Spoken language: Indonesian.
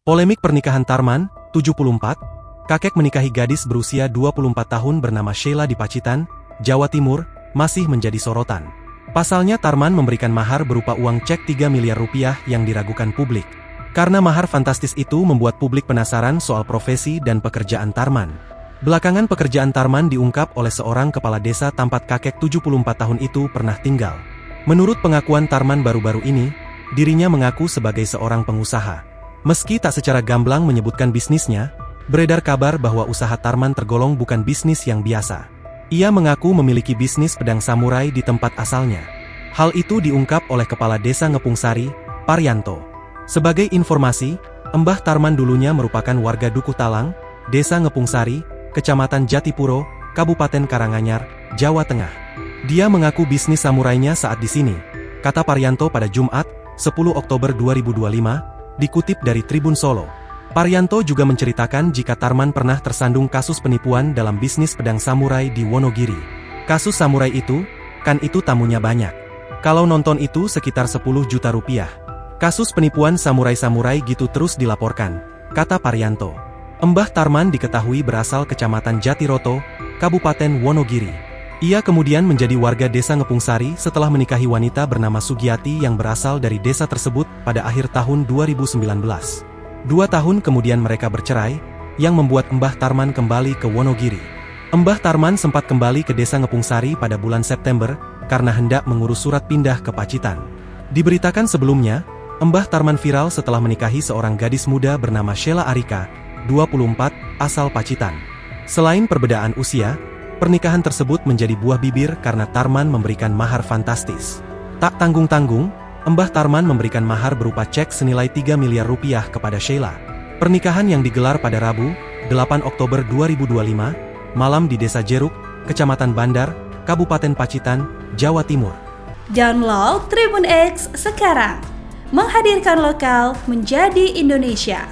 Polemik pernikahan Tarman, 74, kakek menikahi gadis berusia 24 tahun bernama Sheila di Pacitan, Jawa Timur, masih menjadi sorotan. Pasalnya Tarman memberikan mahar berupa uang cek 3 miliar rupiah yang diragukan publik. Karena mahar fantastis itu membuat publik penasaran soal profesi dan pekerjaan Tarman. Belakangan pekerjaan Tarman diungkap oleh seorang kepala desa tempat kakek 74 tahun itu pernah tinggal. Menurut pengakuan Tarman baru-baru ini, dirinya mengaku sebagai seorang pengusaha. Meski tak secara gamblang menyebutkan bisnisnya, beredar kabar bahwa usaha Tarman tergolong bukan bisnis yang biasa. Ia mengaku memiliki bisnis pedang samurai di tempat asalnya. Hal itu diungkap oleh Kepala Desa Ngepung Sari, Paryanto. Sebagai informasi, Mbah Tarman dulunya merupakan warga Dukuh Talang, Desa Ngepung Sari, Kecamatan Jatipuro, Kabupaten Karanganyar, Jawa Tengah. Dia mengaku bisnis samurainya saat di sini, kata Paryanto pada Jumat, 10 Oktober 2025, dikutip dari Tribun Solo. Paryanto juga menceritakan jika Tarman pernah tersandung kasus penipuan dalam bisnis pedang samurai di Wonogiri. Kasus samurai itu, kan itu tamunya banyak. Kalau nonton itu sekitar 10 juta rupiah. Kasus penipuan samurai-samurai gitu terus dilaporkan, kata Paryanto. Mbah Tarman diketahui berasal Kecamatan Jatiroto, Kabupaten Wonogiri. Ia kemudian menjadi warga Desa Ngepung Sari setelah menikahi wanita bernama Sugiyati yang berasal dari desa tersebut pada akhir tahun 2019. 2 tahun kemudian mereka bercerai, yang membuat Mbah Tarman kembali ke Wonogiri. Mbah Tarman sempat kembali ke Desa Ngepung Sari pada bulan September, karena hendak mengurus surat pindah ke Pacitan. Diberitakan sebelumnya, Mbah Tarman viral setelah menikahi seorang gadis muda bernama Sheila Arika, 24, asal Pacitan. Selain perbedaan usia, pernikahan tersebut menjadi buah bibir karena Tarman memberikan mahar fantastis. Tak tanggung-tanggung, Mbah Tarman memberikan mahar berupa cek senilai 3 miliar rupiah kepada Sheila. Pernikahan yang digelar pada Rabu, 8 Oktober 2025, malam di Desa Jeruk, Kecamatan Bandar, Kabupaten Pacitan, Jawa Timur. Download Tribun X sekarang, menghadirkan lokal menjadi Indonesia.